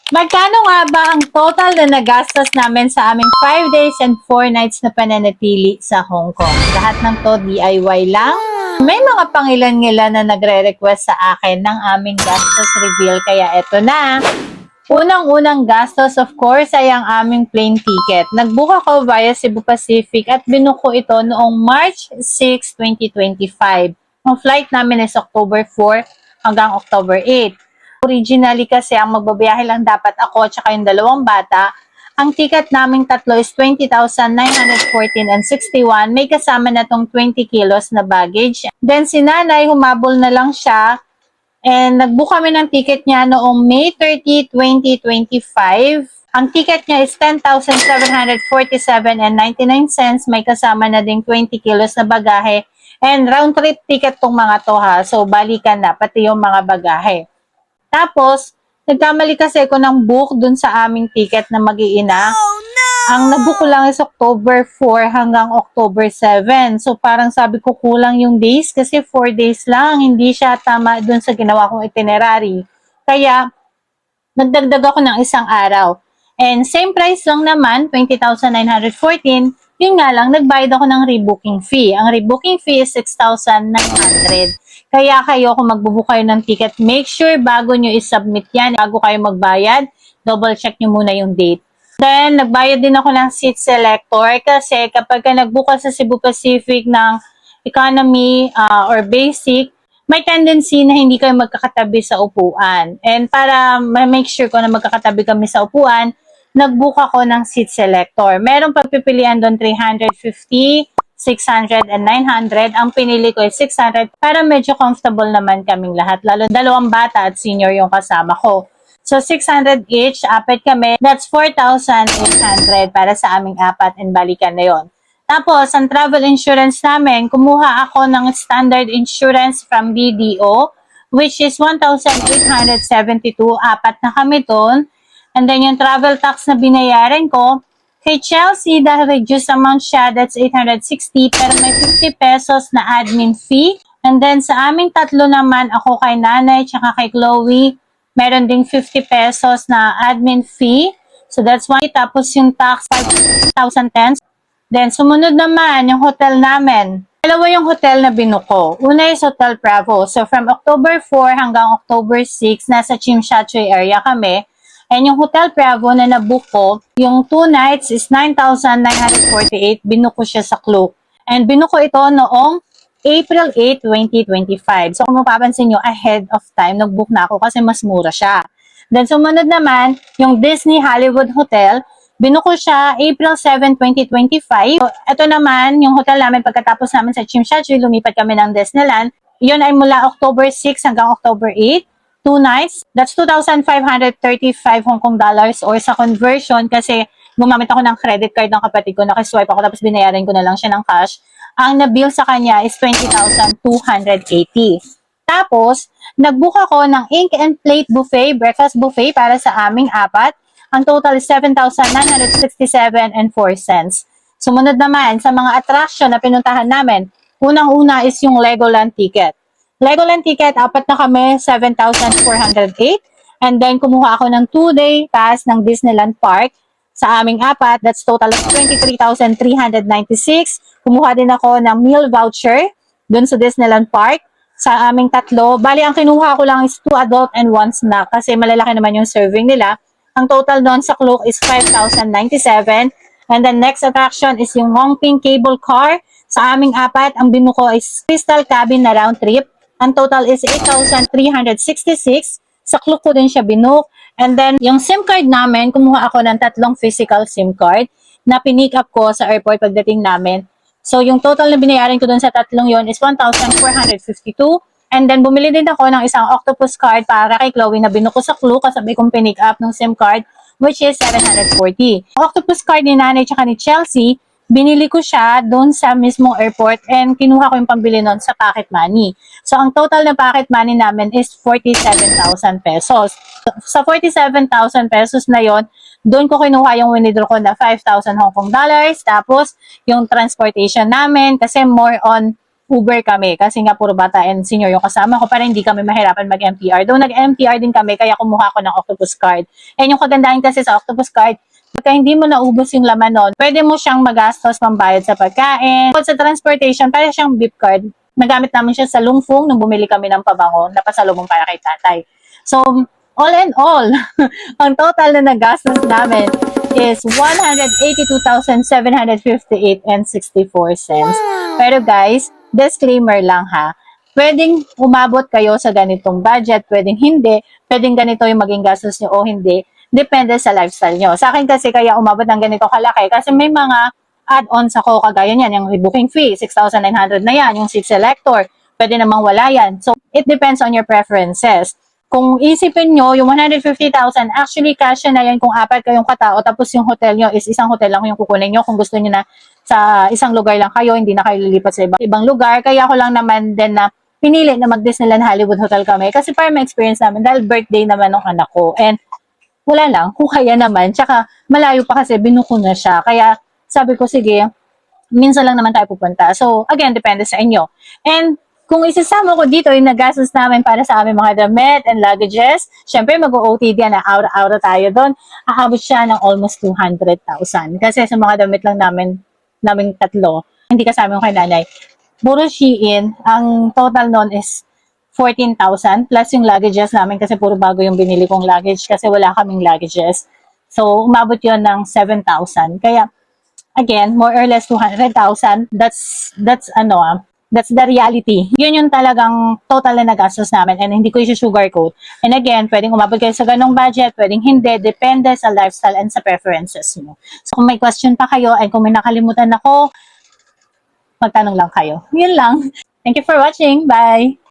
Magkano nga ba ang total na nagastos namin sa aming 5 days and 4 nights na pananatili sa Hong Kong? Lahat ng to DIY lang. May mga pangilan-ngilan na nagre-request sa akin ng aming gastos reveal, kaya eto na. Unang-unang gastos, of course, ay ang aming plane ticket. Nagbook ako via Cebu Pacific at binuko ko ito noong March 6, 2025. Ang flight namin is October 4 hanggang October 8. Originally kasi, ang magbabiyahe lang dapat ako at saka yung dalawang bata. Ang ticket naming tatlo is 20,914 and 61. May kasama na tong 20 kilos na baggage. Then si nanay, humabol na lang siya. And nag-book kami ng ticket niya noong May 30, 2025. Ang ticket niya is 10,747 and 99 cents. May kasama na ding 20 kilos na bagahe. And round trip ticket tong mga to ha. So balikan na, pati yung mga bagahe. Tapos, nagkamali kasi ako ng book dun sa aming ticket na mag-iina. Oh, no! Ang nabook ko lang is October 4 hanggang October 7. So, parang sabi ko kulang yung days kasi 4 days lang. Hindi siya tama dun sa ginawa kong itinerary. Kaya, nagdagdag ako ng isang araw. And same price lang naman, 20,914. Yun nga lang, nagbayad ako ng rebooking fee. Ang rebooking fee is 6,900. Kaya kayo, kung magbubook kayo ng ticket, make sure bago nyo isubmit yan, bago kayo magbayad, double check nyo muna yung date. Then, nagbayad din ako ng seat selector kasi kapag ka nagbook ka sa Cebu Pacific ng economy or basic, may tendency na hindi kayo magkakatabi sa upuan. And para ma-make sure ko na magkakatabi kami sa upuan, nag-book ako ng seat selector. Merong pagpipilian doon 350, 600, and 900. Ang pinili ko ay 600 para medyo comfortable naman kaming lahat. Lalo dalawang bata at senior yung kasama ko. So 600 each, apat kami. That's 4,800 para sa aming apat and balikan na yon. Tapos, ang travel insurance namin, kumuha ako ng standard insurance from BDO, which is 1,872. Apat na kami doon. And then, yung travel tax na binayaran ko, kay Chelsea, dahil reduced amount siya, that's 860, pero may 50 pesos na admin fee. And then, sa aming tatlo naman, ako kay nanay, tsaka kay Chloe, meron ding 50 pesos na admin fee. So, that's one. Tapos, yung tax, 5,010. Then, sumunod naman, yung hotel namin. Dalawa yung hotel na binuko. Una is Hotel Bravo. So, from October 4 hanggang October 6, nasa Tsim Sha Tsui area kami. And yung Hotel Bravo na nabook ko, yung 2 nights is 9,948. Binuko siya sa Klook. And binuko ito noong April 8, 2025. So kung mapapansin nyo, ahead of time, nag-book na ako kasi mas mura siya. Then sumunod naman, yung Disney Hollywood Hotel, binuko siya April 7, 2025. So, ito naman, yung hotel namin pagkatapos namin sa Tsim Sha Tsui, lumipat kami ng Disneyland. Yun ay mula October 6 hanggang October 8. 2 nights. That's 2,535 Hong Kong dollars or sa conversion kasi gumamit ako ng credit card ng kapatid ko, nakiswipe ako tapos binayaran ko na lang siya ng cash. Ang na-bill sa kanya is 20,280. Tapos, nag-book ako ng ink and plate buffet, breakfast buffet para sa aming apat. Ang total is 7,967 and 4 cents. Sumunod naman sa mga attraction na pinuntahan namin, unang-una is yung Legoland ticket. Legoland ticket, apat na kami, 7,408. And then, kumuha ako ng 2-day pass ng Disneyland Park sa aming apat. That's total of 23,396. Kumuha din ako ng meal voucher dun sa Disneyland Park sa aming tatlo. Bali, ang kinuha ko lang is 2 adult and 1 snack kasi malalaki naman yung serving nila. Ang total doon sa Klook is 5,097. And then, next attraction is yung Hongping Cable Car. Sa aming apat, ang binuko is Crystal Cabin na round trip. Ang total is 8,366. Sa Klook ko din siya binook. And then, yung SIM card namin, kumuha ako ng 3 physical SIM card na pinick up ko sa airport pagdating namin. So, yung total na binayaran ko dun sa 3 yon is 1,452. And then, bumili din ako ng isang octopus card para kay Chloe na binuko sa Klook kasabay kong pinick up ng SIM card, which is 740. Octopus card ni nanay tsaka ni Chelsea, binili ko siya doon sa mismong airport and kinuha ko yung pambili noon sa pocket money. So, ang total na pocket money namin is 47,000 pesos. Sa 47,000 pesos na yon, doon ko kinuha yung winidraw ko na 5,000 Hong Kong dollars. Tapos, yung transportation namin, kasi more on Uber kami kasi nga puro bata and senior yung kasama ko para hindi kami mahirapan mag-MTR. Though nag-MTR din kami kaya kumuha ko ng Octopus card. And yung kagandahan kasi sa Octopus card, pagka hindi mo naubos yung laman nun, pwede mo siyang magastos pambayad sa pagkain. Sa transportation, para siyang beep card. Nagamit namin siya sa Lungfung nung bumili kami ng pabango na pasalubong para kay tatay. So, all in all, ang total na nagastos namin is 182,758 and 64 cents. Pero guys, disclaimer lang ha, pwedeng umabot kayo sa ganitong budget, pwedeng hindi, pwedeng ganito yung maging gastos nyo o hindi, depende sa lifestyle nyo. Sa akin kasi kaya umabot ng ganito kalaki kasi may mga add-ons ako kagaya niyan, yung booking fee, 6,900 na yan, yung seat selector, pwede namang wala yan. So, it depends on your preferences. Kung isipin nyo, yung 150,000, actually kasya na yan kung apat kayong katao, tapos yung hotel nyo is isang hotel lang yung kukunin nyo. Kung gusto nyo na sa isang lugar lang kayo, hindi na kayo lilipat sa ibang lugar. Kaya ako lang naman din na pinili na mag-Disneyland Hollywood Hotel kami. Kasi para ma-experience namin, dahil birthday naman ng anak ko. And wala lang, kung kaya naman. Tsaka malayo pa kasi, binuko na siya. Kaya sabi ko, sige, minsan lang naman tayo pupunta. So, again, depende sa inyo. And kung isasama ko dito yung nagastos namin para sa aming mga damit and luggages, syempre mag-OOTD na aura-aura tayo doon. Aabot siya ng almost 200,000. Kasi sa mga damit lang naming tatlo, hindi kasama yung kay nanay. Puro Shein, ang total nun is 14,000 plus yung luggages namin kasi puro bago yung binili kong luggage kasi wala kaming luggages. So, umabot yun ng 7,000. Kaya, again, more or less 200,000. That's the reality. Yun yung talagang total na nagastos namin and hindi ko i-sugarcoat. And again, pwedeng umabot kayo sa ganong budget, pwedeng hindi, depende sa lifestyle and sa preferences nyo. So kung may question pa kayo and kung may nakalimutan ako, magtanong lang kayo. Yun lang. Thank you for watching. Bye!